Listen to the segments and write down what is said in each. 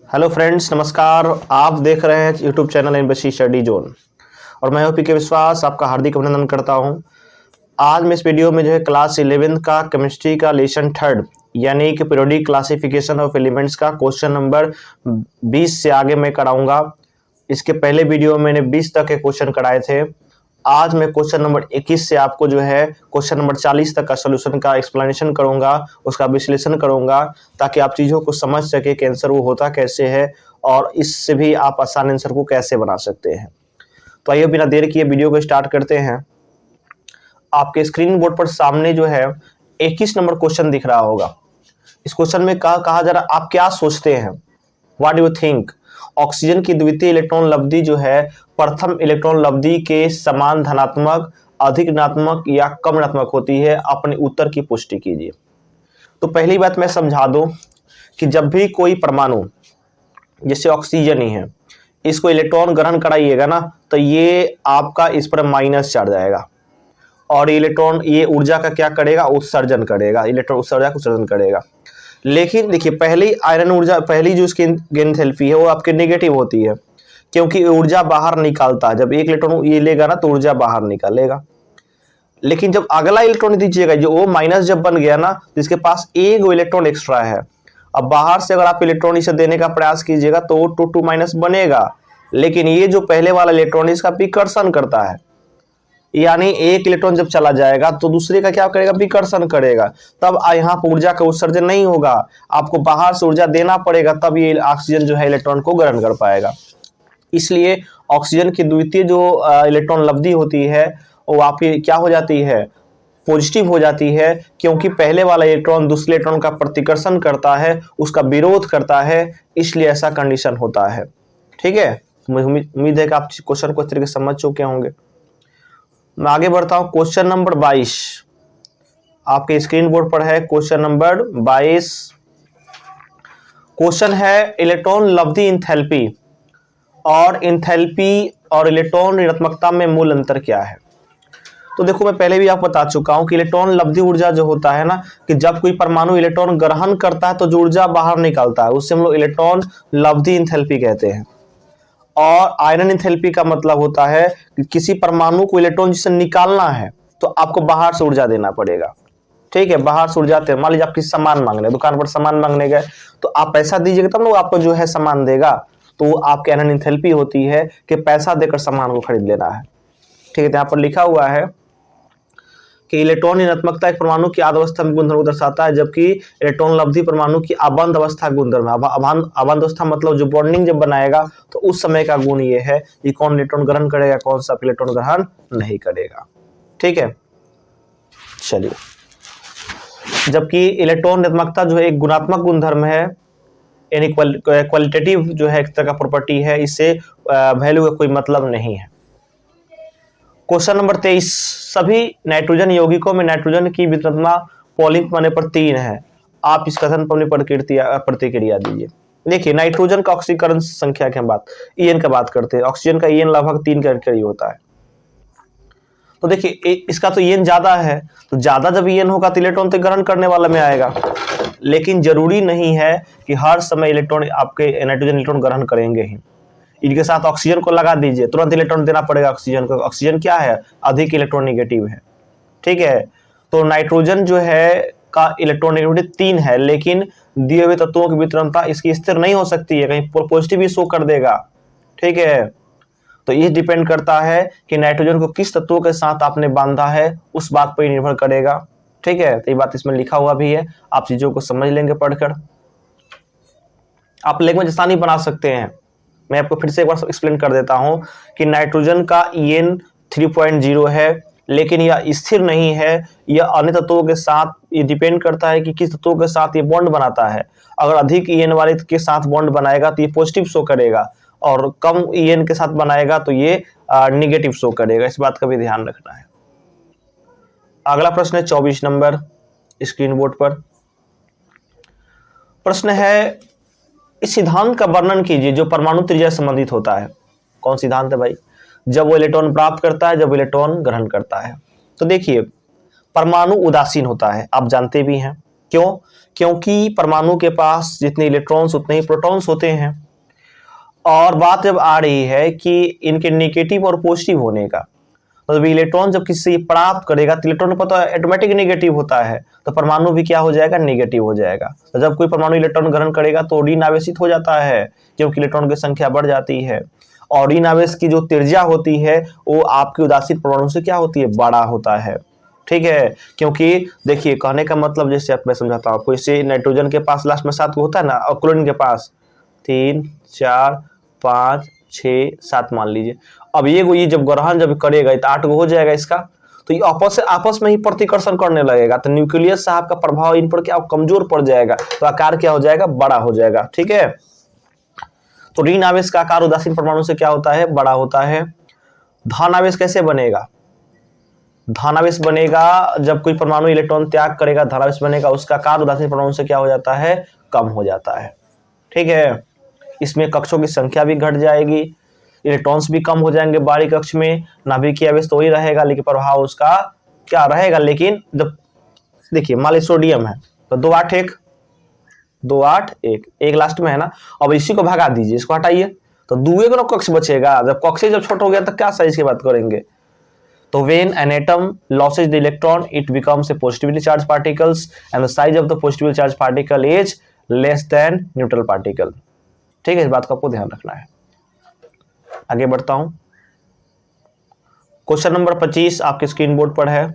Hello friends, नमस्कार। आप देख रहे हैं YouTube channel embassy study zone और मैं पी के विश्वास आपका हार्दिक अभिनंदन करता हूं। आज मैं इस वीडियो में क्लास 11 का केमिस्ट्री का लेसन थर्ड यानी कि पीरियोडिक क्लासिफिकेशन ऑफ एलिमेंट्स का क्वेश्चन नंबर 20 से आगे मैं कराऊंगा। इसके पहले वीडियो में मैंने 20 तक के क्वेश्चन कराए थे। आज मैं क्वेश्चन नंबर 21 से आपको क्वेश्चन नंबर 40 तक का सोल्यूशन का एक्सप्लेनेशन करूंगा, उसका विश्लेषण करूंगा ताकि आप चीज़ों को समझ सके कि आंसर वो होता कैसे है और इससे भी आप आसान आंसर को कैसे बना सकते हैं। तो आइए बिना देर किए वीडियो को स्टार्ट करते हैं। आपके स्क्रीन बोर्ड पर सामने 21 नंबर क्वेश्चन दिख रहा होगा। इस क्वेश्चन में कहा जा रहा, आप क्या सोचते हैं, what do you think, oxygen की द्वितीय इलेक्ट्रॉन लब्धि प्रथम इलेक्ट्रॉन लब्धि के समान धनात्मक, अधिक ऋणात्मक या कम ऋणात्मक होती है? अपने उत्तर की पुष्टि कीजिए। तो पहली बात मैं समझा दूं कि जब भी कोई परमाणु, जैसे ऑक्सीजन ही है, इसको इलेक्ट्रॉन ग्रहण कराइएगा ना, तो ये आपका इस पर माइनस चार्ज आएगा और इलेक्ट्रॉन ये ऊर्जा का क्या करेगा, उत्सर्जन करेगा, इलेक्ट्रॉन उत्सर्जन उत्सर्जन करेगा। लेकिन देखिए, पहली आयरन ऊर्जा, पहली जो इसकी एंथैल्पी है वो आपकी नेगेटिव होती है क्योंकि ऊर्जा बाहर निकालता है। जब एक इलेक्ट्रॉन ये लेगा ना तो ऊर्जा बाहर निकालेगा। लेकिन जब अगला इलेक्ट्रॉन दीजिएगा, जो वो माइनस जब बन गया ना, तो इसके पास एक इलेक्ट्रॉन एक्स्ट्रा है। अब बाहर से अगर आप इलेक्ट्रॉन इसे देने का प्रयास कीजिएगा तो वो 2 माइनस बनेगा, लेकिन ये जो पहले वाला इलेक्ट्रॉन इसका विकर्षण करता है, यानी एक इलेक्ट्रॉन जब चला जाएगा तो दूसरे का क्या करेगा, विकर्षण करेगा। तब यहाँ पर ऊर्जा का उत्सर्जन नहीं होगा, आपको बाहर से ऊर्जा देना पड़ेगा, तब ये ऑक्सीजन इलेक्ट्रॉन को ग्रहण कर पाएगा। इसलिए ऑक्सीजन की द्वितीय इलेक्ट्रॉन लब्धि होती है वो आपकी क्या हो जाती है, पॉजिटिव हो जाती है, क्योंकि पहले वाला इलेक्ट्रॉन दूसरे इलेक्ट्रॉन का प्रतिकर्षण करता है, उसका विरोध करता है, इसलिए ऐसा कंडीशन होता है। ठीक है, उम्मीद है कि आप क्वेश्चन को इस तरीके से समझ चुके होंगे। मैं आगे बढ़ता हूं। क्वेश्चन नंबर 22 आपके स्क्रीन बोर्ड पर है। क्वेश्चन नंबर 22 क्वेश्चन है इलेक्ट्रॉन लब्धि इंथैल्पी और इलेक्ट्रॉन ऋणात्मकता में मूल अंतर क्या है? तो देखो, मैं पहले भी आपको बता चुका हूं कि इलेक्ट्रॉन लब्धि ऊर्जा जो होता है ना, कि जब कोई परमाणु इलेक्ट्रॉन ग्रहण करता है तो जो ऊर्जा बाहर निकालता है उसे हम लोग इलेक्ट्रॉन लब्धि इंथैल्पी कहते हैं। और आयरन इंथैल्पी का मतलब होता है कि किसी परमाणु को इलेक्ट्रॉन जिसे निकालना है तो आपको बाहर से ऊर्जा देना पड़ेगा। ठीक है, बाहर से ऊर्जा देते, मान लीजिए आप किसी सामान मांगने, दुकान पर सामान मांगने गए तो आप पैसा दीजिएगा तब लोग आपको सामान देगा, तो आपके आयरन इंथैल्पी होती है कि पैसा देकर सामान को खरीद लेना है। ठीक है, यहाँ पर लिखा हुआ है कि इलेक्ट्रॉन ऋणात्मकता एक परमाणु की आद्य अवस्था में गुणधर्म को दर्शाता है, जबकि इलेक्ट्रॉन लब्धि परमाणु की अबंध अवस्था गुणधर्म है। अबंध अवस्था मतलब जो बॉन्डिंग जब बनाएगा तो उस समय का गुण ये है कि कौन इलेक्ट्रॉन ग्रहण करेगा, कौन सा इलेक्ट्रॉन ग्रहण नहीं करेगा। ठीक है, चलिए। जबकि इलेक्ट्रॉन ऋणात्मकता एक गुणात्मक गुणधर्म है, यानी क्वालिटेटिव एक तरह का प्रॉपर्टी है, इससे वैल्यू का कोई मतलब नहीं है। क्वेश्चन नंबर 23 सभी नाइट्रोजन यौगिकों में नाइट्रोजन की वितरणता पॉलिंग पैमाने पर 3 है। आप इस कथन पर प्रतिक्रिया दीजिए। देखिए, नाइट्रोजन का ऑक्सीकरण संख्या की हम बात ईएन का बात करते हैं। ऑक्सीजन का ईएन लगभग 3 के करीब होता है। तो देखिए, इसका तो ईएन ज्यादा है, तो ज्यादा जब ईएन होगा तो इलेक्ट्रॉन तो ग्रहण करने वाला में आएगा। लेकिन जरूरी नहीं है कि हर समय इलेक्ट्रॉन आपके नाइट्रोजन इलेक्ट्रॉन ग्रहण करेंगे ही। इनके साथ ऑक्सीजन को लगा दीजिए, तुरंत इलेक्ट्रॉन देना पड़ेगा ऑक्सीजन को। ऑक्सीजन क्या है, अधिक इलेक्ट्रॉन नेगेटिव है। ठीक है, तो नाइट्रोजन का इलेक्ट्रॉन नेगेटिविटी 3 है, लेकिन दिए हुए तत्वों की वितरणता इसकी स्थिर नहीं हो सकती है, कहीं पॉजिटिव भी शो कर देगा। ठीक है, तो ये डिपेंड करता है कि नाइट्रोजन को किस तत्वों के साथ आपने बांधा है, उस बात पर ही निर्भर करेगा। ठीक है, तो ये बात इसमें लिखा हुआ भी है, आप चीजों को समझ लेंगे पढ़कर। आप लैंग्वेज आसानी बना सकते हैं। मैं आपको फिर से एक बार एक्सप्लेन कर देता हूं कि नाइट्रोजन का ईएन 3.0 है, लेकिन यह स्थिर नहीं है, यह अन्य तत्वों के साथ ये डिपेंड करता है कि किस तत्वों के साथ ये बॉन्ड बनाता है। अगर अधिक ईएन वाले के साथ बॉन्ड बनाएगा तो ये पॉजिटिव शो करेगा, और कम ईएन के साथ बनाएगा तो ये निगेटिव शो करेगा। इस बात का भी ध्यान रखना है। अगला प्रश्न है 24 नंबर स्क्रीन बोर्ड पर। प्रश्न है, इस सिद्धांत का वर्णन कीजिए जो परमाणु त्रिज्या संबंधित होता है। कौन सिद्धांत है भाई? जब वो इलेक्ट्रॉन प्राप्त करता है, जब इलेक्ट्रॉन ग्रहण करता है। तो देखिए, परमाणु उदासीन होता है, आप जानते भी हैं। क्यों? क्योंकि परमाणु के पास जितने इलेक्ट्रॉन्स उतने ही प्रोटॉन्स होते हैं। और बात जब आ रही है कि इनके नेगेटिव और पॉजिटिव होने का, तो जब इलेक्ट्रॉन जब किसी से प्राप्त करेगा तो इलेक्ट्रॉन को पता है ऑटोमेटिक नेगेटिव होता है, तो परमाणु भी क्या हो जाएगा? नेगेटिव हो जाएगा। तो जब कोई परमाणु इलेक्ट्रॉन ग्रहण करेगा तो ऋण आवेशित हो जाता है, क्योंकि इलेक्ट्रॉन की संख्या बढ़ जाती है। और ऋण आवेश की जो त्रिज्या होती है वो आपकी उदासीन परमाणु से क्या होती है? बड़ा होता है। ठीक है, क्योंकि देखिए कहने का मतलब, जैसे मैं समझाता हूँ आपको, इसे नाइट्रोजन के पास लास्ट में 7 होता है ना, और क्लोरीन के पास 3 4 5 6 7 मान लीजिए। अब ये जब ग्रहण जब करेगा तो 8 हो जाएगा इसका, तो ये आपस में ही प्रतिकर्षण करने लगेगा, तो न्यूक्लियस साहब का प्रभाव इन पर क्या कमजोर पड़ जाएगा, तो आकार क्या हो जाएगा? बड़ा हो जाएगा। ठीक है, तो ऋण आवेश का आकार उदासीन परमाणु से क्या होता है? बड़ा होता है। धन आवेश कैसे बनेगा? धन आवेश बनेगा जब कोई परमाणु इलेक्ट्रॉन त्याग करेगा, धन आवेश बनेगा, उसका आकार उदासीन परमाणु से क्या हो जाता है? कम हो जाता है। ठीक है, इसमें कक्षों की संख्या भी घट जाएगी, इलेक्ट्रॉन्स भी कम हो जाएंगे बाहरी कक्ष में, नाभिकीय आवेश तो ही रहेगा लेकिन प्रभाव उसका क्या रहेगा। लेकिन जब देखिए मान लीजिए सोडियम है तो 2 8 1 2 8 1 1 लास्ट में है ना, अब इसी को भगा दीजिए, इसको हटाइए तो दुए को कक्ष बचेगा। जब कक्ष जब छोटा हो गया तो क्या साइज की बात करेंगे? तो when an atom loses the electron it becomes a positively charged particles and the size of the positively charged particle is less than neutral particle। ठीक है, इस बात को आपको ध्यान रखना है। आगे बढ़ता हूं, क्वेश्चन नंबर 25 आपके स्क्रीन बोर्ड पर है।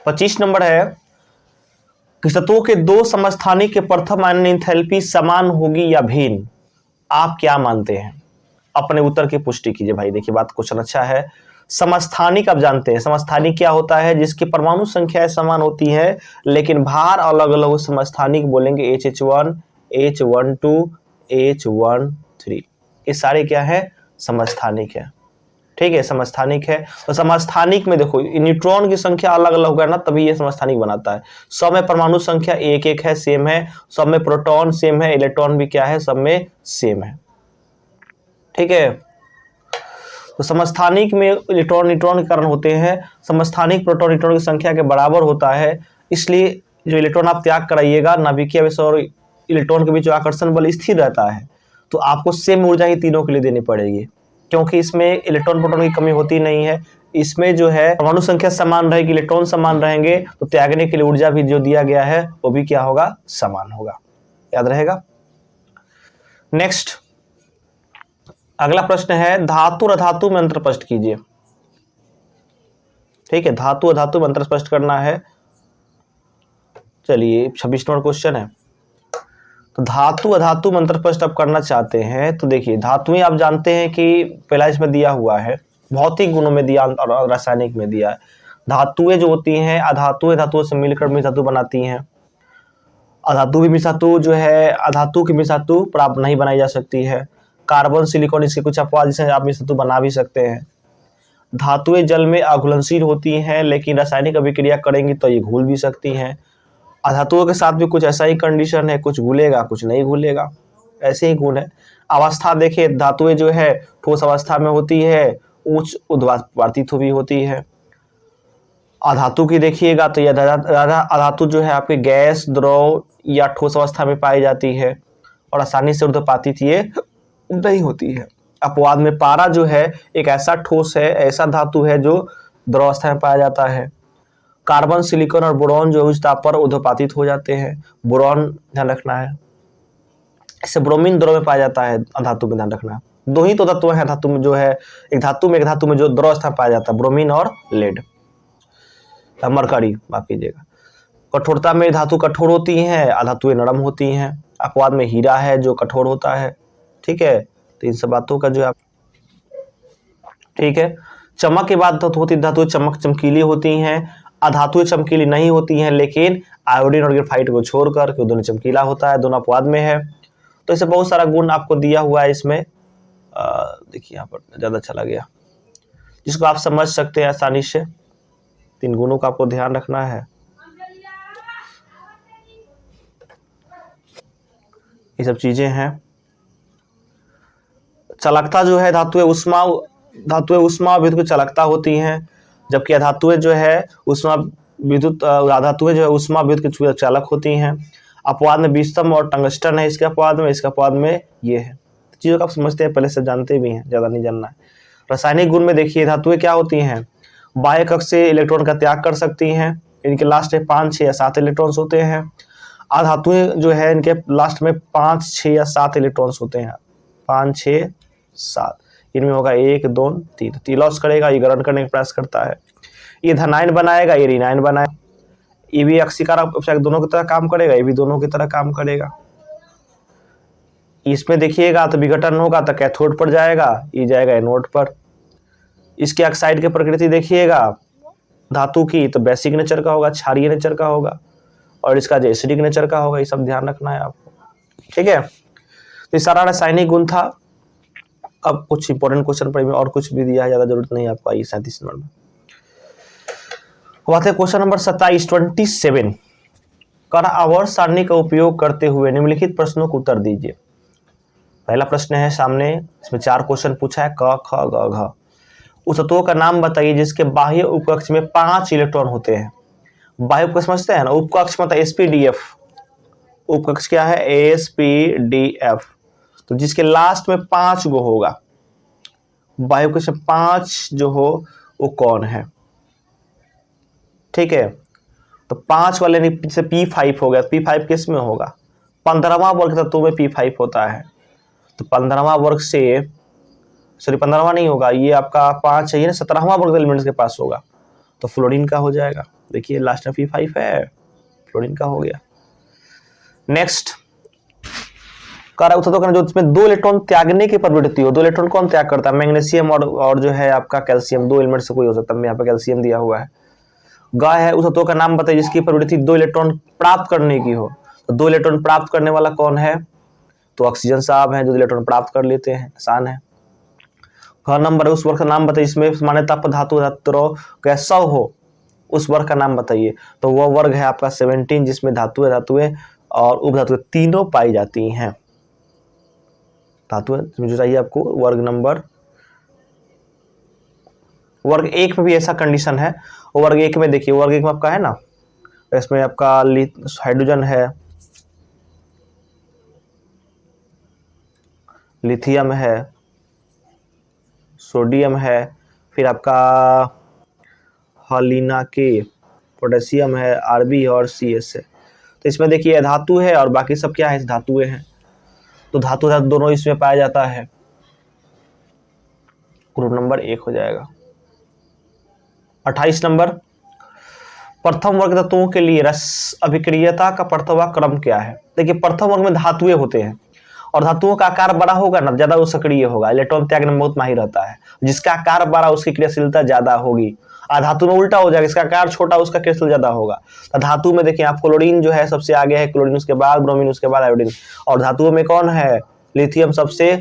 पच्चीस नंबर है कि तत्वों के 2 समस्थानिक के प्रथम आयनन एंथैल्पी समान होगी या भिन्न, आप क्या मानते हैं? अपने उत्तर की पुष्टि कीजिए। भाई देखिए बात क्वेश्चन अच्छा है। समस्थानिक आप जानते हैं, समस्थानिक क्या होता है? जिसकी परमाणु संख्याएं समान होती है लेकिन भार अलग अलग, समस्थानिक बोलेंगे HH1 H12 H13, ये सारे क्या है? समस्थानिक है। ठीक है, समस्थानिक है। तो समस्थानिक में देखो न्यूट्रॉन की संख्या अलग अलग होगा ना, तभी ये समस्थानिक बनाता है। सब में परमाणु संख्या 1 1 है, सेम है, सब में प्रोटॉन सेम है, इलेक्ट्रॉन भी क्या है? सब में सेम है। ठीक है, तो समस्थानिक में इलेक्ट्रॉन न्यूट्रॉन के कारण होते हैं, समस्थानिक प्रोटॉन न्यूट्रॉन की संख्या के बराबर होता है, इसलिए जो इलेक्ट्रॉन आप त्याग कराइएगा, नाभिकीय आवेश और इलेक्ट्रॉन के बीच जो आकर्षण बल स्थिर रहता है, तो आपको सेम ऊर्जा ही तीनों के लिए देनी पड़ेगी, क्योंकि इसमें इलेक्ट्रॉन प्रोटॉन की कमी होती नहीं है। इसमें जो है परमाणु संख्या समान रहेगी, इलेक्ट्रॉन समान रहेंगे, तो त्यागने के लिए ऊर्जा भी जो दिया गया है वो भी क्या होगा? समान होगा। याद रहेगा। नेक्स्ट अगला प्रश्न है, धातु और अधातु में अंतर स्पष्ट कीजिए। ठीक है, धातु और धातु में अंतर स्पष्ट करना है। चलिए 26 नंबर क्वेश्चन है, तो धातु अधातु में अंतर स्पष्ट आप करना चाहते हैं तो देखिए धातुएं आप जानते हैं कि पहला इसमें दिया हुआ है, भौतिक गुणों में दिया और रासायनिक में दिया है। धातुएं जो होती हैं अधातुएं धातुओं से मिलकर मिश्र धातु बनाती हैं। अधातु भी मिश्र धातु जो है, अधातु की मिश्र धातु प्राप्त नहीं बनाई जा सकती है। कार्बन सिलिकॉन इसके कुछ अपवाद जिसे आप मिश्र धातु बना भी सकते हैं। धातुएं जल में अघुलनशील होती हैं लेकिन रासायनिक अभिक्रिया करेंगी तो ये घुल भी सकती हैं। अधातुओं के साथ भी कुछ ऐसा ही कंडीशन है, कुछ घुलेगा कुछ नहीं घुलेगा, ऐसे ही गुण है। अवस्था देखिए, धातुएं जो है ठोस अवस्था में होती है, उच्च उद्वातित भी होती है। अधातु की देखिएगा तो यह अधातु जो है आपके गैस, द्रव या ठोस अवस्था में पाई जाती है और आसानी से उर्ध्वपातित ये नहीं होती है। अपवाद में पारा जो है एक ऐसा ठोस है, ऐसा धातु है जो द्रव अवस्था में पाया जाता है। कार्बन, सिलिकॉन और बोरॉन जो उच्च ताप पर उर्ध्वपातित हो जाते हैं। बोरॉन ध्यान रखना है, इससे ब्रोमीन द्रव में पाया जाता है। धातु में ध्यान रखना है, 2 ही तो तत्व हैं धातु में जो है, एक धातु में जो द्रव अवस्था में पाया जाता है, ब्रोमीन और लेड, मरकरी माफ कीजिएगा। कठोरता में धातु कठोर होती हैं, अधातुएं नरम होती हैं। अपवाद में हीरा है जो कठोर होता है। ठीक है, तो इन सब बातों का जो है ठीक है। चमक के बाद होती धातुएं चमकीली होती हैं, अधातुएं चमकीली नहीं होती हैं, लेकिन आयोडीन और ग्रेफाइट को छोड़कर क्यों दोनों चमकीला होता है, दोनों अपवाद में है। तो इसे बहुत सारा गुण आपको दिया हुआ है इसमें, देखिए यहाँ पर ज्यादा अच्छा लग गया, जिसको आप समझ सकते हैं आसानी से। 3 गुणों का आपको ध्यान रखना है। ये सब चीजें हैं। चालकता जो है धातुएं उष्मा धातुएं ऊष्मा और विद्युत की चालकता होती हैं, जबकि अधातुएं जो है ऊष्मा विद्युत धातुएं जो है ऊष्मा विद्युत की चालक होती हैं। अपवाद में विषम और टंगस्टन है इसके अपवाद में, इसके अपवाद में ये है। चीज़ों को आप समझते हैं, पहले से जानते भी हैं, ज़्यादा नहीं जानना है। रासायनिक गुण में देखिए धातुएं क्या होती हैं, बाह्य कक्ष से इलेक्ट्रॉन का त्याग कर सकती हैं, इनके लास्ट में 5, 6 या 7 इलेक्ट्रॉन्स होते हैं। अधातुएं जो है इनके लास्ट में 5, 6 या 7 इलेक्ट्रॉन्स होते हैं, 5, 6, 7, इनमें होगा 1, 2, 3 लॉस करेगा, ये ग्रहण करने का प्रयास करता है। ये धनायन बनाएगा, ये ऋणायन बनाएगा, ये भी अक्षिकार दोनों की तरह काम करेगा, ये भी दोनों की तरह काम करेगा। इसमें देखिएगा तो विघटन होगा तो कैथोड पर जाएगा, ये जाएगा एनोड पर। इसके ऑक्साइड की प्रकृति देखिएगा धातु की तो बेसिक नेचर का होगा, क्षारीय नेचर का होगा, और इसका जो एसिडिक नेचर का होगा। ये सब ध्यान रखना है आपको, ठीक है। तो ये सारा रासायनिक गुण था। अब कुछ इंपॉर्टेंट क्वेश्चन पर और कुछ भी दिया है, ज्यादा जरूरत नहीं आपको। आइए 37 नंबर में बात है क्वेश्चन नंबर 27 कर आवर्त सारणी का उपयोग करते हुए निम्नलिखित प्रश्नों को उत्तर दीजिए। पहला प्रश्न है सामने, इसमें 4 क्वेश्चन पूछा है, क ख ग घ। उस तत्वों का नाम बताइए जिसके बाह्य उपकक्ष में 5 इलेक्ट्रॉन होते हैं। बाह्य उपकक्ष समझते हैं ना, उपकक्ष मतलब sp-df, उपकक्ष क्या है sp-df, तो जिसके लास्ट में 5 गो होगा, बाह्य उपकक्ष में 5 जो हो वो कौन है, ठीक है। तो 5 वाले से p5 हो गया, p5 किस में होगा, 15वां वर्ग तत्वों में p5 होता है। तो 15वां वर्ग से 15वां नहीं होगा, ये आपका 5 चाहिए ना, 17वां वर्ग एलिमेंट्स के पास होगा, तो फ्लोरीन का हो जाएगा। देखिए लास्ट में p5 है, फ्लोरीन का हो गया। नेक्स्ट तो जो इसमें 2 इलेक्ट्रॉन त्यागने की प्रवृत्ति हो, 2 इलेक्ट्रॉन कौन त्याग करता है, मैग्नीशियम और जो है आपका कैल्शियम, 2 एलिमेंट से कोई हो सकता है, यहाँ पे कैल्शियम दिया हुआ है। गाय है, उस तत्व का नाम बताइए जिसकी प्रवृत्ति 2 इलेक्ट्रॉन प्राप्त करने की हो। तो 2 इलेक्ट्रॉन प्राप्त करने वाला कौन है, तो ऑक्सीजन साहब है, जो इलेक्ट्रॉन प्राप्त कर लेते हैं, आसान है। ख नंबर है, उस वर्ग का नाम बताइए जिसमें सामान्यतः धातु का 100 हो, उस वर्ग का नाम बताइए। तो वह वर्ग है आपका 17 जिसमें धातुएं और उपधातुएं तीनों पाई जाती हैं। धातुएं जो चाहिए आपको वर्ग नंबर, वर्ग 1 में भी ऐसा कंडीशन है। वर्ग 1 में देखिए, वर्ग 1 में आपका है ना, इसमें आपका हाइड्रोजन है, लिथियम है, सोडियम है, फिर आपका हालिना के, पोटेशियम है, आरबी और CS है। तो इसमें देखिए धातु है और बाकी सब क्या है, धातुएं हैं। तो धातु दोनों इसमें पाया जाता है, ग्रुप नंबर 1 हो जाएगा। 28 नंबर, प्रथम वर्ग तत्वों के लिए रस अभिक्रियता का प्रथम क्रम क्या है। देखिए प्रथम वर्ग में धातुएं होते हैं और धातुओं का आकार बड़ा होगा ना, ज्यादा वो सक्रिय होगा, इलेक्ट्रॉन त्यागने में बहुत माहिर रहता है। जिसका आकार बड़ा उसकी क्रियाशीलता ज्यादा होगी। धातु में उल्टा हो जाएगा, इसका आकार छोटा उसका क्रियाशील ज्यादा होगा। तो धातु में देखिए आप क्लोरीन जो है सबसे आगे है, क्लोरीन उसके बाद ब्रोमीन उसके बाद आयोडीन, और धातुओं में कौन है, लिथियम सबसे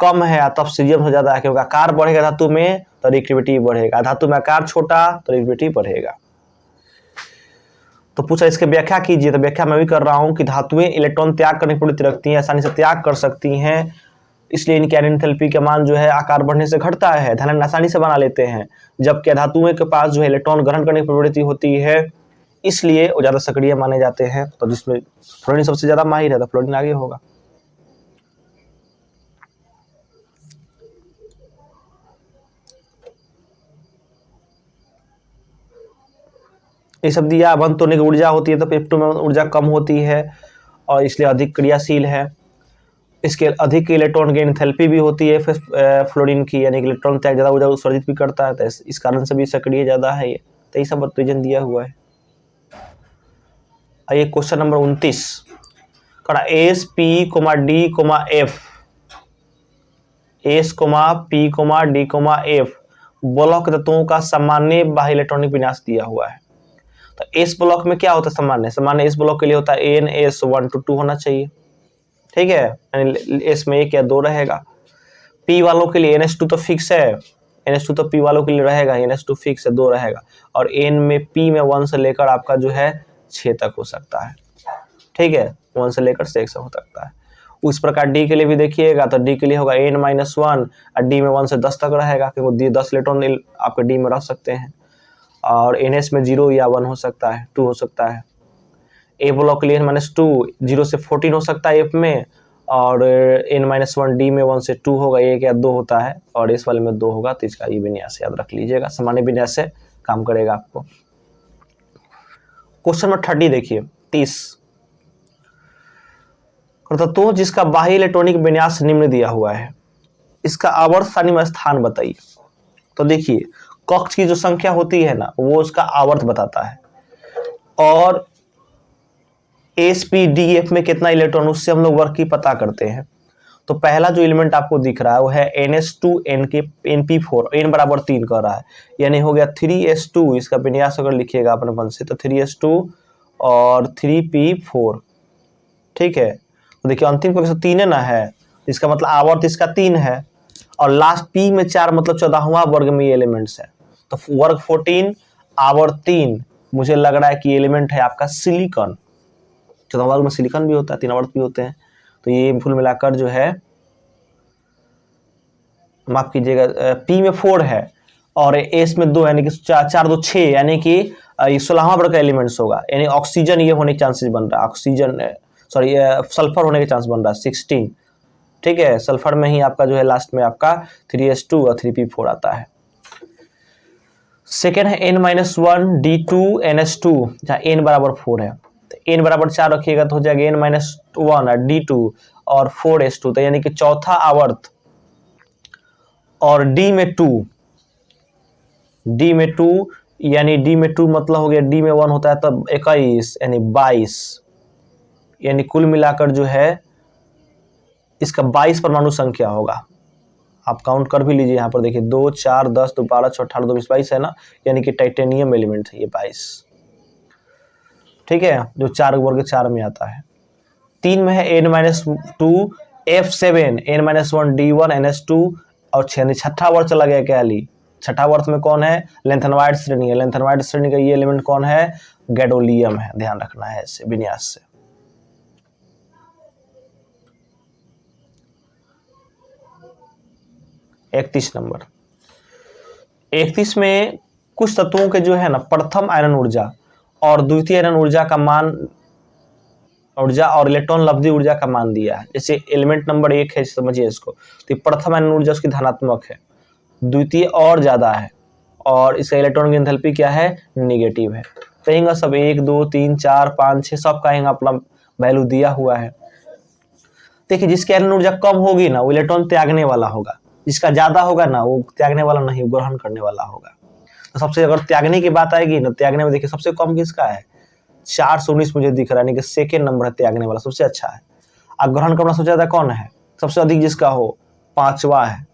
कम है, तब सीरियम से ज्यादा है, क्योंकि आकार बढ़ेगा धातु में तो रिएक्टिविटी बढ़ेगा, धातु में आकार छोटा तो रिएक्टिविटी बढ़ेगा। तो पूछा इसके व्याख्या कीजिए, तो व्याख्या मैं भी कर रहा हूं कि धातुएं इलेक्ट्रॉन त्याग करने की प्रवृत्ति रखती हैं, आसानी से त्याग कर सकती हैं, इसलिए इनकी एंथैल्पी का मान जो है आकार बढ़ने से घटता है, धनायन आसानी से बना लेते हैं। जबकि धातुओं के पास जो है इलेक्ट्रॉन ग्रहण करने की प्रवृत्ति होती है, इसलिए वो ज्यादा सक्रिय माने जाते हैं। तो जिसमें फ्लोरीन सबसे ज्यादा माहिर है, तो फ्लोरीन आगे होगा। ये सब दिया, अवंत होने की ऊर्जा होती है तो F2 में ऊर्जा कम होती है और इसलिए अधिक क्रियाशील है। इसके अधिक इलेक्ट्रॉन की एंथैल्पी भी होती है फ्लोरीन की, यानी इलेक्ट्रॉन त्याग ज्यादा ऊर्जा उत्सर्जित भी करता है, तो इस कारण से भी सक्रिय ज्यादा है ये। तो ये सब रीजन दिया हुआ है। आइए question number 29, S P D F, S P D F block तत्वों का सामान्य बाह्य इलेक्ट्रॉनिक विन्यास दिया हुआ है। तो S ब्लॉक में क्या होता है, सामान्य S ब्लॉक के लिए होता है NS 1 to 2 होना चाहिए, ठीक है, यानी S में 1 या 2 रहेगा। P वालों के लिए NS2 तो फिक्स है, NS2 तो P वालों के लिए रहेगा, NS2 फिक्स है 2 रहेगा, और N में P में 1 से लेकर आपका जो है 6 तक हो सकता है, ठीक है, 1 से लेकर 6 हो सकता है। उस प्रकार डी के लिए भी देखिएगा तो डी के लिए होगा n-1 और डी में 1 से 10 तक रहेगा, क्योंकि 10 इलेक्ट्रॉन आपके डी में रह सकते हैं। और NS में 0 या 1 हो सकता है, 2 हो सकता है। ए ब्लॉक के लिए n-2 0 से 14 हो सकता है F में, और n-1 डी में 1 से 2 होगा, 1 या 2 होता है, और इस वाले में 2 होगा। तो इसका ये विन्यास याद रख लीजिएगा, सामान्य विन्यास से काम करेगा आपको। क्वेश्चन नंबर 30 देखिए, 30 तो जिसका बाह्य इलेक्ट्रॉनिक विन्यास निम्न दिया हुआ है, इसका आवर्त सारणी में स्थान बताइए। तो देखिए कक्ष की जो संख्या होती है ना, वो उसका आवर्त बताता है, और SPDF में कितना इलेक्ट्रॉन, उससे हम लोग वर्क की पता करते हैं। तो पहला जो एलिमेंट आपको दिख रहा है वो है NS2 NP4, n बराबर 3 कर रहा है, यानी हो गया 3s2। इसका विन्यास अगर लिखिएगा अपने मन से तो 3s2 और 3p4, ठीक है। तो देखिए अंतिम कक्ष 3 है ना, है, इसका मतलब आवर्त इसका 3 है, और लास्ट p में 4 मतलब 14वां वर्ग में ये एलिमेंट्स है। तो वर्ग 14 आवर्त 3, मुझे लग रहा है कि एलिमेंट है आपका सिलिकॉन। 14वां वर्ग में सिलिकॉन भी होता है, 3 आवर्त भी होते हैं। तो ये कुल मिलाकर जो है, माफ कीजिएगा, P में 4 है और S में 2 यानी कि 4 2 6, यानी कि ये 16वां वर्ग का एलिमेंट्स होगा, यानी ऑक्सीजन ये होने के चांसेस बन रहा है, ऑक्सीजन सॉरी सल्फर होने के चांस बन रहा है 16, ठीक है। सल्फर में ही आपका जो है लास्ट में आपका 3s2 और 3p4 आता है। सेकेंड है n-1 D2NS2, जहाँ n बराबर 4 है, तो n बराबर 4 रखिएगा तो हो जाएगा n-1 और D2 और 4s2, तो यानी कि चौथा आवर्त, और D में 2, यानी D में 2 मतलब हो गया, D में 1 होता है तब 21 यानी 22, यानी कुल मिलाकर जो है इसका 22 परमाणु संख्या होगा। आप काउंट कर भी लीजिए, यहाँ पर देखिए 2 4 10 2 12 6 18 2 20 22 है ना, यानी कि टाइटेनियम एलिमेंट है ये 22, ठीक है, जो 4 वर्ग 4 में आता है। 3 में है n-2 F7 n-1 D1NS2, और छठा वर्ग चला गया क्या ली, छठा वर्ग में कौन है, लेंथेनॉइड श्रेणी है। लेंथेनॉइड श्रेणी का ये एलिमेंट कौन है, गैडोलियम है, ध्यान रखना है इससे विन्यास से। इकतीस नंबर, 31 में कुछ तत्वों के जो है ना प्रथम आयरन ऊर्जा और द्वितीय आयरन ऊर्जा का मान, ऊर्जा और इलेक्ट्रॉन लब्धि ऊर्जा का मान दिया है। जैसे एलिमेंट नंबर 1 है, समझिए इसको, तो प्रथम आयरन ऊर्जा उसकी धनात्मक है, द्वितीय और ज्यादा है, और इसका इलेक्ट्रॉन की एंथैल्पी क्या है, नेगेटिव है। कहेंगे सब 1 2 3 4 5 6 सब कहेंगे अपना वैल्यू दिया हुआ है। देखिए जिसकी आयरन ऊर्जा कम होगी ना वो इलेक्ट्रॉन त्यागने वाला होगा, जिसका ज्यादा होगा ना वो त्यागने वाला नहीं, ग्रहण करने वाला होगा। तो सबसे अगर त्यागने की बात आएगी ना, त्यागने में देखिए सबसे कम किसका है, 419 मुझे दिख रहा है, यानी कि सेकेंड नंबर है त्यागने वाला, सबसे अच्छा है। अब ग्रहण करना सबसे ज्यादा कौन है, सबसे अधिक जिसका हो 5वां है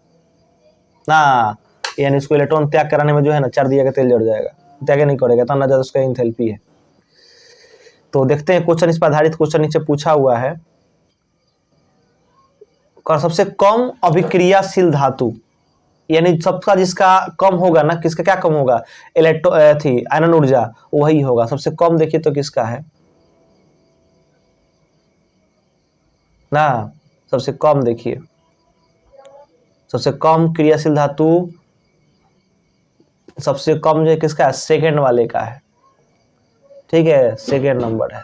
ना, यानी इसको इलेक्ट्रॉन त्याग कराने में जो है ना 4 दिया का तेल जड़ जाएगा, त्याग नहीं करेगा, इतना ज्यादा उसका एंथैल्पी है। तो देखते हैं क्वेश्चन, इस पर आधारित क्वेश्चन नीचे पूछा हुआ है, सबसे कम अभिक्रियाशील धातु, यानी सबका जिसका कम होगा ना, किसका क्या कम होगा, आयरन ऊर्जा वही होगा। सबसे कम देखिए तो किसका है ना, सबसे कम देखिए, सबसे कम क्रियाशील धातु सबसे कम जो है किसका है, सेकेंड वाले का है, ठीक है, सेकेंड नंबर है,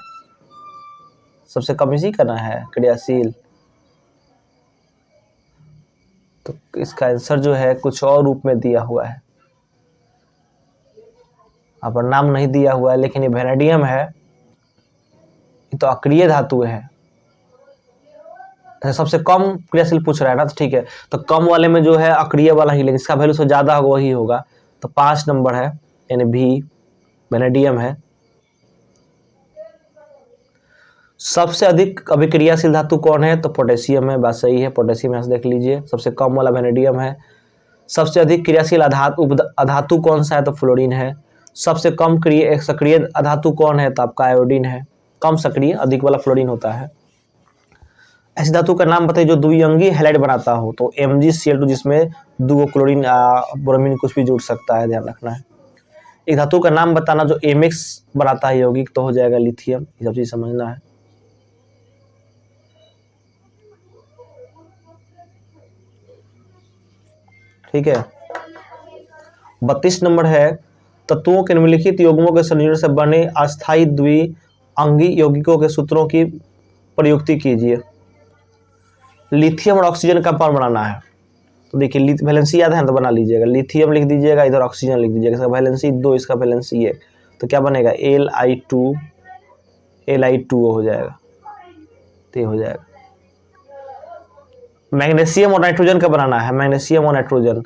सबसे कम इसी का ना है क्रियाशील। तो इसका आंसर जो है कुछ और रूप में दिया हुआ है, यहाँ पर नाम नहीं दिया हुआ है, लेकिन ये वेनेडियम है, ये तो अक्रिय धातु है। सबसे कम क्रियाशील पूछ रहा है ना, तो ठीक है, तो कम वाले में जो है अक्रिय वाला ही, लेकिन इसका वैल्यू से ज्यादा होगा वही होगा, तो 5 नंबर है, यानी भी वेनेडियम है। सबसे अधिक अभिक्रियाशील धातु कौन है, तो पोटेशियम है, बात सही है, पोटेशियम यहाँ से देख लीजिए। सबसे कम वाला वेनेडियम है। सबसे अधिक क्रियाशील अधातु कौन सा है, तो फ्लोरीन है। सबसे कम सक्रिय अधातु कौन है, तो आपका आयोडीन है। कम सक्रिय, अधिक वाला फ्लोरीन होता है। ऐसी धातु का नाम बताइए जो द्विअंगी हैलाइड बनाता हो, तो MgCl2, जिसमें 2 क्लोरीन ब्रोमीन कुछ भी जुड़ सकता है, ध्यान रखना है। एक धातु का नाम बताना जो MX बनाता है यौगिक, तो हो जाएगा लिथियम, ये सब चीज समझना है। ठीक है। 32 नंबर है तत्वों के निम्नलिखित यौगिकों के संयोजन से बने अस्थायी द्विअंगी यौगिकों के सूत्रों की प्रयुक्ति कीजिए। लिथियम और ऑक्सीजन का कंपाउंड बनाना है तो देखिए वैलेंसी याद है तो बना लीजिएगा, लिथियम लिख दीजिएगा, इधर ऑक्सीजन लिख दीजिएगा, इसका वैलेंसी 2, इसका वैलेंसी 1, तो क्या बनेगा Li2 हो जाएगा, तो हो जाएगा। मैग्नीशियम और नाइट्रोजन का बनाना है, मैग्नीशियम और नाइट्रोजन,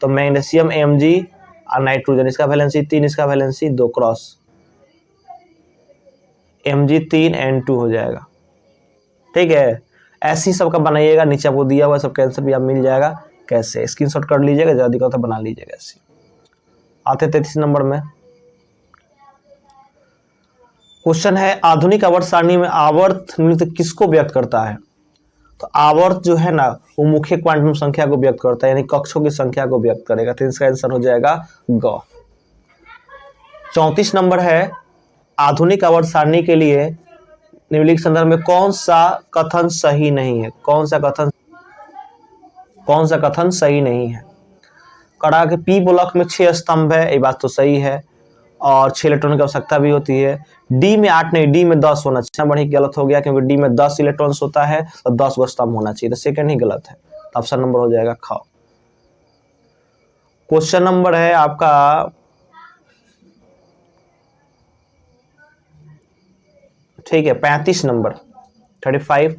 तो मैग्नीशियम Mg और नाइट्रोजन, इसका वैलेंसी 3, इसका वैलेंसी 2, क्रॉस Mg3N2 हो जाएगा। ठीक है, ऐसे ही सबका बनाइएगा, नीचे आपको दिया हुआ सबका आंसर भी आप मिल जाएगा। कैसे स्क्रीनशॉट कर लीजिएगा, ज़्यादा दिक्कत है बना लीजिएगा ऐसे। आते 33 नंबर में क्वेश्चन है आधुनिक आवर्त सारणी में आवर्त नृत्य किसको व्यक्त करता है? तो आवर्त जो है ना वो मुख्य क्वांटम संख्या को व्यक्त करता है, यानी कक्षों की संख्या को व्यक्त करेगा, तो इसका आंसर हो जाएगा ग। 34 नंबर है आधुनिक आवर्त सारणी के लिए निम्नलिखित संदर्भ में कौन सा कथन सही नहीं है? कौन सा कथन सही नहीं है? कड़ा के पी ब्लॉक में 6 स्तंभ है, ये बात तो सही है, और 6 इलेक्ट्रॉन की आवश्यकता भी होती है। डी में 8 नहीं, डी में 10 होना चाहिए, बढ़ी गलत हो गया क्योंकि डी में 10 इलेक्ट्रॉन्स होता है तो 10 गो स्तंभ होना चाहिए, तो सेकंड ही गलत है, तो ऑप्शन नंबर हो जाएगा ख। क्वेश्चन नंबर है आपका ठीक है 35 नंबर 35।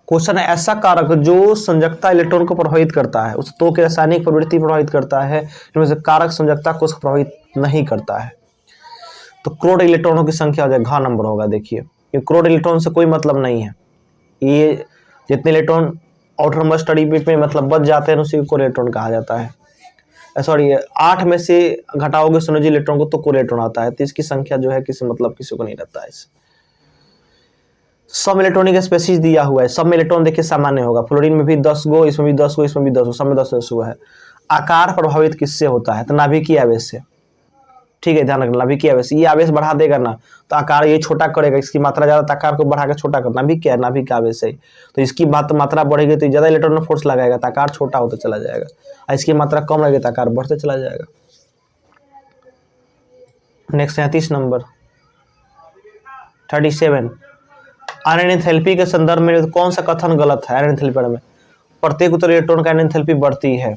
क्वेश्चन है ऐसा कारक जो संयोजकता इलेक्ट्रॉन को प्रभावित करता है, उस तो की रासायनिक प्रवृत्ति प्रभावित करता है, इनमें से कारक संयोजकता को प्रभावित नहीं करता है। तो क्रोड इलेक्ट्रॉनों की संख्या हो जाएगा, घ नंबर होगा। देखिए ये क्रोड इलेक्ट्रॉन से कोई मतलब नहीं है, ये जितने इलेक्ट्रॉन आउटर नंबर स्टडी में मतलब बच जाते हैं उसी को कोर इलेक्ट्रॉन कहा जाता है। सॉरी 8 में से घटाओगे संयोजी इलेक्ट्रॉन को तो कोर इलेक्ट्रॉन आता है, तो इसकी संख्या जो है किसी मतलब किसी को नहीं रहता है। सब इलेक्ट्रॉनिक स्पेसीज दिया हुआ है, सब में इलेक्ट्रॉन देखिए सामान्य होगा, फ्लोरीन में भी 10 गो, इसमें भी 10 गो, इसमें भी 10 गो, सब में 10 गो है। आकार प्रभावित किससे होता है? तो नाभिकीय आवेश से। ठीक है, ध्यान रखना, नाभिकीय आवेश, ये आवेश बढ़ा देगा ना तो आकार ये छोटा करेगा, इसकी मात्रा ज्यादा तो आकार को बढ़ा के छोटा करना, नाभिक क्या है? नाभिक आवेश है, तो इसकी मात्रा बढ़ेगी तो ज्यादा इलेक्ट्रॉन फोर्स लगाएगा तो आकार छोटा होता चला जाएगा, और इसकी मात्रा कम रहेगी तो आकार बढ़ते चला जाएगा। Next 37 number 37। आयरन एंथैल्पी के संदर्भ में कौन सा कथन गलत है? आयरन एंथैल्पी में प्रत्येक उत्तरी इलेक्ट्रॉन का आयरन एंथैल्पी बढ़ती है।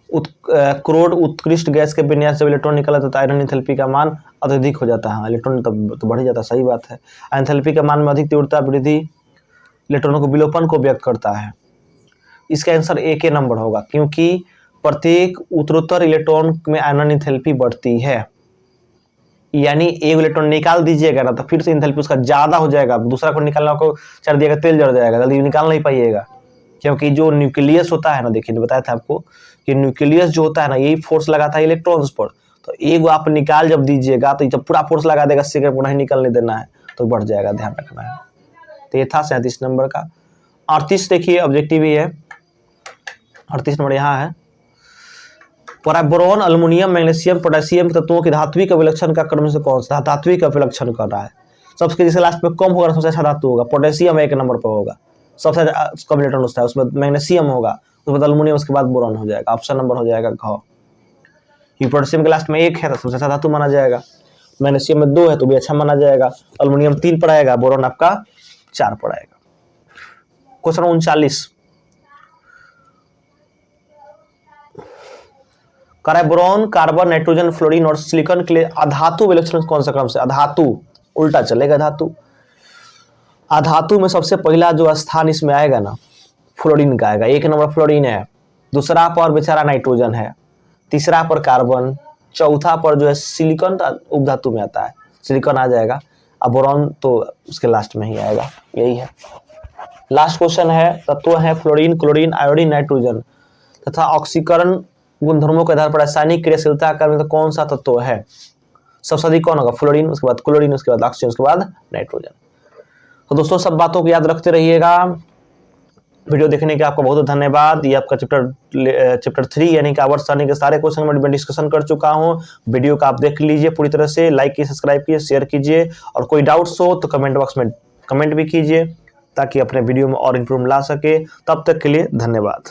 क्रोड उत्कृष्ट गैस के विन्यास जब इलेक्ट्रॉन निकला तो आयरन एंथैल्पी का मान अत्यधिक हो जाता है, इलेक्ट्रॉन तब तो बढ़ जाता है, सही बात है। एंथैल्पी के मान में अधिक तीव्रता वृद्धि इलेक्ट्रॉनों को विलोपन को व्यक्त करता है। इसका आंसर एक ही नंबर होगा, क्योंकि प्रत्येक उत्तरोत्तर इलेक्ट्रॉन में आयरन एंथैल्पी बढ़ती है, यानी एक इलेक्ट्रॉन निकाल दीजिएगा ना तो फिर से एंथैल्पी उसका ज्यादा हो जाएगा, दूसरा को निकालना को चढ़ दिएगा, तेल जड़ जाएगा, जल्दी निकाल नहीं पाइएगा, क्योंकि जो न्यूक्लियस होता है ना, देखिए बताया था आपको कि न्यूक्लियस जो होता है ना यही फोर्स लगाता है इलेक्ट्रॉन्स पर, तो एक आप निकाल जब दीजिएगा तो जब पूरा फोर्स लगा देगा, सिगरेट को नहीं निकलने देना है तो बढ़ जाएगा, ध्यान रखना है। तो ये था 37 नंबर का। 38 देखिए ऑब्जेक्टिव ही है, 38 नंबर यहाँ है, बोरॉन, अल्युमिनियम, मैग्नीशियम, पोटेशियम तत्वों की धात्विक अभिलक्षण का क्रम से कौन सा धात्विक अभिलक्षण कर रहा है? सबसे जिसके लास्ट में कम होगा सबसे अच्छा धातु होगा, पोटेशियम 1 नंबर पर होगा, सबसे कम इलेक्ट्रॉन होता है, उसमें मैग्नीशियम होगा, उसके बाद अल्युमिनियम, उसके बाद बोरॉन हो जाएगा, ऑप्शन नंबर हो जाएगा घ। पोटेशियम के लास्ट में 1 है तो सबसे अच्छा धातु माना जाएगा, मैग्नीशियम में 2 है तो भी अच्छा माना जाएगा, अल्युमिनियम 3 पर आएगा, बोरॉन आपका 4 पर आएगा। Question 39 boron, carbon, nitrogen, fluorine और सिलिकॉन के लिए अधातु विलक्षण कौन सा क्रम से? अधातु उल्टा चलेगा, धातु अधातु में सबसे पहला जो स्थान इसमें आएगा ना फ्लोरीन का आएगा, 1 नंबर फ्लोरीन है, दूसरा पर बेचारा नाइट्रोजन है, तीसरा पर कार्बन, चौथा पर जो है सिलिकॉन उपधातु में आता है, सिलिकॉन आ जाएगा, अब बोरॉन तो उसके लास्ट में ही आएगा, यही है। लास्ट क्वेश्चन है तत्व है फ्लोरीन, क्लोरीन, आयोडीन, नाइट्रोजन तथा ऑक्सीकरण गुणधर्मों के आधार पर रासायनिक क्रियाशीलता का कौन सा तत्व है? सबसे अधिक कौन होगा? फ्लोरीन, उसके बाद क्लोरीन, उसके बाद ऑक्सीजन, उसके बाद नाइट्रोजन। तो दोस्तों सब बातों को याद रखते रहिएगा। वीडियो देखने के आपको बहुत धन्यवाद। ये आपका चैप्टर 3 यानी कि आवर्त सारणी के सारे क्वेश्चन मैं डिस्कशन कर चुका हूँ। वीडियो का आप देख लीजिए पूरी तरह से, लाइक कीजिए, सब्सक्राइब कीजिए, शेयर कीजिए, और कोई डाउट्स हो तो कमेंट बॉक्स में कमेंट भी कीजिए। ताकि अपने वीडियो में और इम्प्रूवमेंट ला सके। तब तक के लिए धन्यवाद।